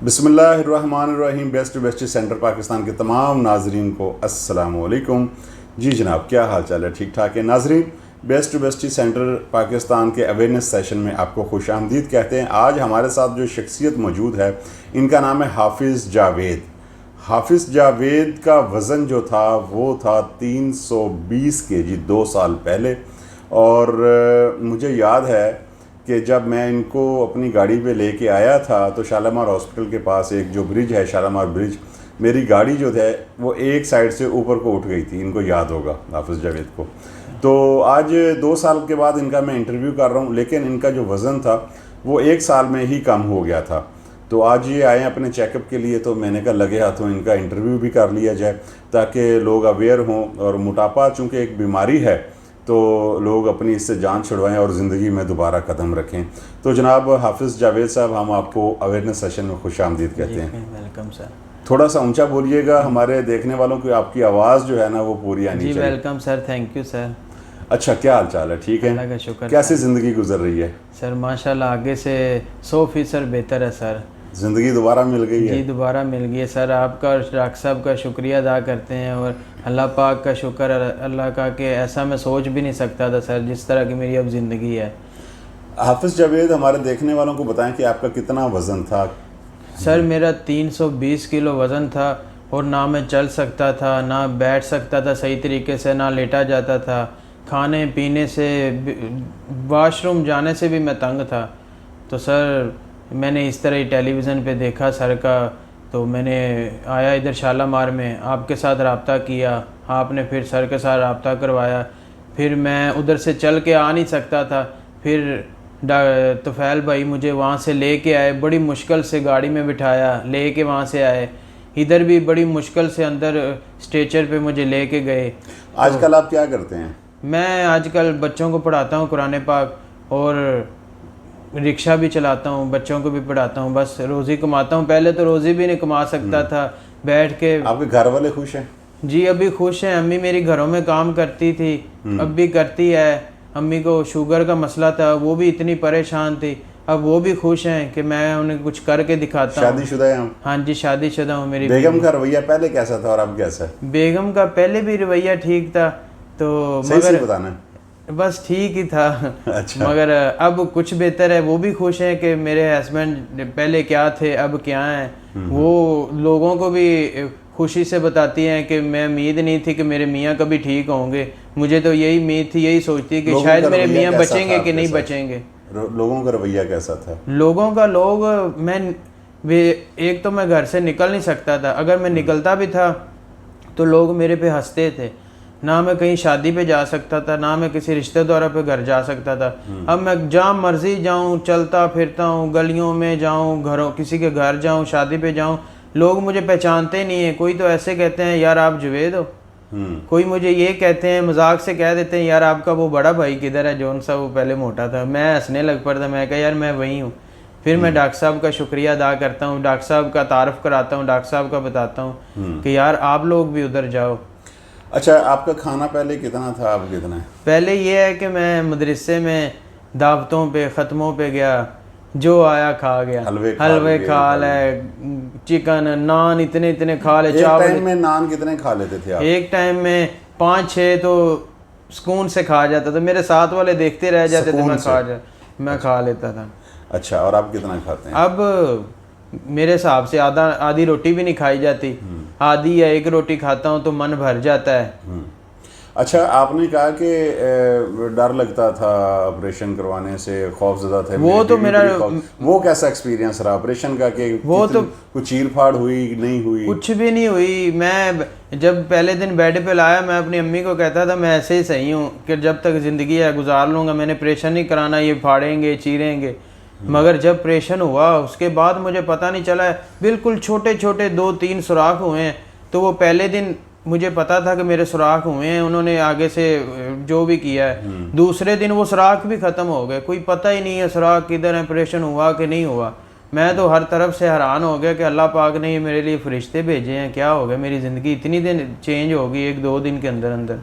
बिस्मिल्लाहिर्रहमानिर्रहीम। Best centre Pakistan के तमाम नाजरीन को अस्सलाम वालेकुम। जी जनाब, क्या हाल चाल है? ठीक ठाक है नाजरीन। बेस्ट सेंटर पाकिस्तान के अवेयरनेस सेशन में आपको खुश आमदीद कहते हैं। आज हमारे साथ जो शख्सियत मौजूद है, इनका नाम है हाफिज़ जावेद। हाफिज़ जावेद का वज़न जो था वो था 320 केजी 2 साल पहले। और मुझे याद है कि जब मैं इनको अपनी गाड़ी पे लेके आया था तो शालामार हॉस्पिटल के पास एक जो ब्रिज है, शालामार ब्रिज, मेरी गाड़ी जो है वो एक साइड से ऊपर को उठ गई थी। इनको याद होगा हाफिज़ जावेद को। तो आज 2 साल के बाद इनका मैं इंटरव्यू कर रहा हूँ, लेकिन इनका जो वज़न था वो 1 साल में ही कम हो गया था। तो आज ये आए अपने चेकअप के लिए, तो मैंने कहा लगे हाथों इनका इंटरव्यू भी कर लिया जाए ताकि लोग अवेयर हों। और मोटापा चूँकि एक बीमारी है तो लोग अपनी इससे जान छुड़वाएं और ज़िंदगी में दोबारा कदम रखें। तो जनाब हाफिज़ जावेद साहब, हम आपको अवेयरनेस सेशन में खुश आमदीद कहते हैं। Welcome sir. थोड़ा सा ऊंचा बोलिएगा, हमारे देखने वालों को आपकी आवाज़ जो है ना वो पूरी आनी चाहिए। Welcome sir, thank you sir. अच्छा, क्या हाल चाल है? ठीक है, अल्लाह का शुक्र। कैसी ज़िंदगी गुजर रही है? सर माशाल्लाह आगे से 100% बेहतर है सर। ज़िंदगी दोबारा मिल गई है? जी दोबारा मिल गई है सर। आपका और डॉक्टर साहब का शुक्रिया अदा करते हैं और अल्लाह पाक का शुक्र अल्लाह का कि ऐसा मैं सोच भी नहीं सकता था सर, जिस तरह की मेरी अब ज़िंदगी है। हाफिज़ जावेद, हमारे देखने वालों को बताएं कि आपका कितना वज़न था? सर मेरा 320 किलो वज़न था और ना मैं चल सकता था, ना बैठ सकता था सही तरीके से, ना लेटा जाता था। खाने पीने से, वॉशरूम जाने से भी मैं तंग था। तो सर मैंने इस तरह ही टेलीविज़न पे देखा सर का, तो मैंने आया इधर शालामार में, आपके साथ रब्ता किया, आपने फिर सर के साथ रब्ता करवाया। फिर मैं उधर से चल के आ नहीं सकता था, फिर तुफैल भाई मुझे वहाँ से लेके आए, बड़ी मुश्किल से गाड़ी में बिठाया, लेके वहाँ से आए। इधर भी बड़ी मुश्किल से अंदर स्ट्रेचर पे मुझे लेके गए। आजकल आप क्या करते हैं? मैं आजकल बच्चों को पढ़ाता हूँ कुरान पाक, और रिक्शा भी चलाता हूँ, बच्चों को भी पढ़ाता हूँ, बस रोज़ी कमाता हूँ। पहले तो रोज़ी भी नहीं कमा सकता था बैठ के। आपके घर वाले खुश हैं? जी अभी खुश हैं। अम्मी मेरी घरों में काम करती थी, अब भी करती है। अम्मी को शुगर का मसला था, वो भी इतनी परेशान थी, अब वो भी खुश हैं कि मैं उन्हें कुछ करके दिखाता हूँ। शादीशुदा हैं? हाँ जी शादीशुदा हूँ। मेरी बेगम का रवैया पहले कैसा था और अब कैसा है? बेगम का पहले भी रवैया ठीक था, तो मगर बताना बस ठीक ही था। अच्छा। मगर अब कुछ बेहतर है। वो भी खुश हैं कि मेरे हस्बैंड पहले क्या थे अब क्या हैं। वो लोगों को भी खुशी से बताती हैं कि मैं उम्मीद नहीं थी कि मेरे मियाँ कभी ठीक होंगे। मुझे तो यही उम्मीद थी, यही सोचती कि शायद मेरे मियाँ बचेंगे कि नहीं बचेंगे। लोगों का रवैया कैसा था? लोगों का एक तो मैं घर से निकल नहीं सकता था, अगर मैं निकलता भी था तो लोग मेरे पे हंसते थे। ना मैं कहीं शादी पे जा सकता था, ना मैं किसी रिश्तेदारों पे घर जा सकता था। अब मैं जहाँ मर्जी जाऊँ, चलता फिरता हूँ, गलियों में जाऊँ, घरों किसी के घर जाऊँ, शादी पे जाऊँ, लोग मुझे पहचानते नहीं हैं। कोई तो ऐसे कहते हैं यार आप जावेद हो, कोई मुझे ये कहते हैं, मजाक से कह देते हैं यार आपका वो बड़ा भाई किधर है, जौन सा वो पहले मोटा था। मैं हंसने लग पड़ता, मैं कहा यार मैं वही हूँ। फिर मैं डॉक्टर साहब का शुक्रिया अदा करता हूँ, डॉक्टर साहब का तारफ़ कराता हूँ, डॉक्टर साहब का बताता हूँ कि यार आप लोग भी उधर जाओ। अच्छा, आपका खाना पहले कितना था, अब कितना है? पहले ये है कि मैं मदरसे में दावतों पे ख़त्मों पे गया, जो आया खा गया। हलवे खा ले, चिकन, नान इतने इतने खा ले। एक टाइम में नान कितने खा लेते थे आप? एक टाइम में 5-6 तो सुकून से खा जाता था। मेरे साथ वाले देखते रह जाते थे, मैं खा लेता था। अच्छा, और आप कितना खाते हैं? अब मेरे हिसाब से आधी रोटी भी नहीं खाई जाती, आधी या एक रोटी खाता हूँ तो मन भर जाता है। अच्छा, आपने कहा कि डर लगता था ऑपरेशन करवाने से, खौफज़दा थे। वो तो मेरा वो कैसा एक्सपीरियंस रहा ऑपरेशन का? कि वो तो कुछ चीर फाड़ हुई नहीं हुई? कुछ भी नहीं हुई। मैं जब पहले दिन बेड पे लाया, मैं अपनी अम्मी को कहता था मैं ऐसे ही सही हूँ कि जब तक ज़िंदगी है गुजार लूँगा, मैंने ऑपरेशन नहीं कराना, ये फाड़ेंगे चीरेंगे। मगर जब ऑपरेशन हुआ उसके बाद मुझे पता नहीं चला, बिल्कुल छोटे छोटे 2-3 सुराख हुए हैं। तो वो पहले दिन मुझे पता था कि मेरे सुराख हुए हैं, उन्होंने आगे से जो भी किया है। दूसरे दिन वो सुराख भी ख़त्म हो गए, कोई पता ही नहीं है सुराख किधर है, ऑपरेशन हुआ कि नहीं हुआ। मैं तो हर तरफ से हैरान हो गया कि अल्लाह पाक ने ये मेरे लिए फरिश्ते भेजे हैं, क्या हो गया, मेरी ज़िंदगी इतनी दिन चेंज हो गई 1-2 दिन के अंदर अंदर।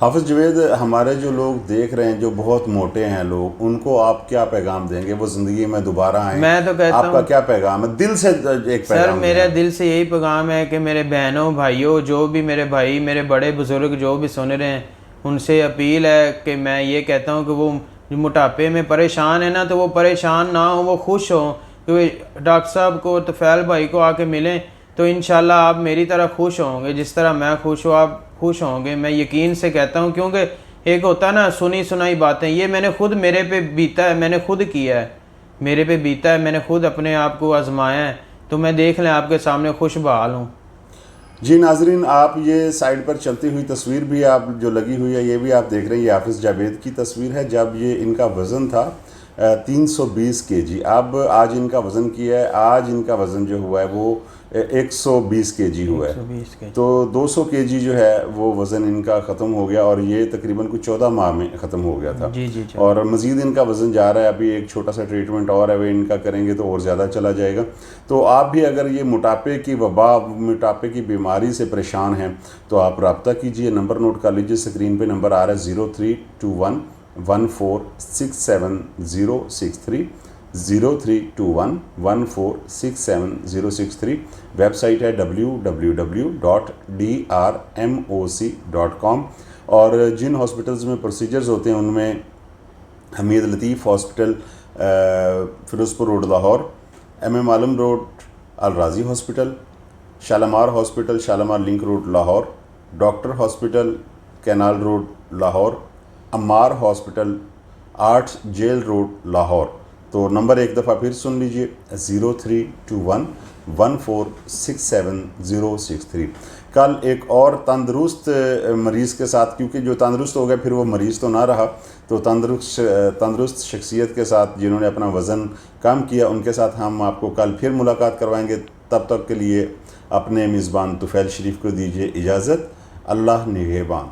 हाफिज़ जावेद, हमारे जो लोग देख रहे हैं जो बहुत मोटे हैं लोग, उनको आप क्या पैगाम देंगे? वो ज़िंदगी में दोबारा आए, मैं तो कहता आपका क्या पैगाम है? दिल से एक सर पैगाम मेरे दें। दिल से यही पैगाम है कि मेरे बहनों भाइयों, जो भी मेरे भाई मेरे बड़े बुज़ुर्ग जो भी सुन रहे हैं, उनसे अपील है कि मैं ये कहता हूँ कि वो जो मोटापे में परेशान है ना, तो वो परेशान ना हो, वो खुश हों। क्योंकि डॉक्टर साहब को, तफ़ैल भाई को आके मिलें तो इंशाल्लाह आप मेरी तरह खुश होंगे, जिस तरह मैं खुश हूँ आप खुश होंगे, मैं यकीन से कहता हूँ। क्योंकि एक होता है ना सुनी सुनाई बातें, ये मैंने खुद मेरे पे बीता है, मैंने खुद किया है, मेरे पे बीता है, मैंने खुद अपने आप को आजमाया है, तो मैं देख लें आपके सामने खुश बहाल हूँ। जी नाजरीन, आप ये साइड पर चलती हुई तस्वीर भी आप जो लगी हुई है ये भी आप देख रहे हैं, ये हाफिज़ जावेद की तस्वीर है जब ये इनका वज़न था 320 केजी। अब आज इनका वज़न किया है, आज इनका वज़न जो हुआ है वो 120 केजी हुआ है। 120 के तो 200 केजी जो है वो वज़न इनका ख़त्म हो गया और ये तकरीबन कुछ 14 माह में ख़त्म हो गया था। जी जी और मज़ीद इनका वज़न जा रहा है, अभी एक छोटा सा ट्रीटमेंट और है, वो इनका करेंगे तो और ज़्यादा चला जाएगा। तो आप भी अगर ये मोटापे की वबा, मोटापे की बीमारी से परेशान हैं तो आप रब्ता कीजिए, नंबर नोट कर लीजिए, स्क्रीन पे नंबर आ रहा है 03211467 03211467063। वेबसाइट है www.drmoc.com। और जिन हॉस्पिटल्स में प्रोसीजर्स होते हैं उनमें Hameed Latif hospital Ferozepur road Lahore, MM Alam road Al Razi hospital, Shalamar hospital Shalamar link road Lahore, doctor hospital canal road Lahore, Ammar hospital 8 jail road Lahore. तो नंबर एक दफ़ा फिर सुन लीजिए 03211467 कल एक और तंदुरुस्त मरीज़ के साथ, क्योंकि जो तंदुरुस्त हो गया फिर वो मरीज़ तो ना रहा, तो तंदुरुस्त शख्सियत के साथ जिन्होंने अपना वज़न कम किया उनके साथ हम आपको कल फिर मुलाकात करवाएंगे। तब तक के लिए अपने मेज़बान तुफ़ैल शरीफ को दीजिए इजाज़त। अल्लाह निगहबान।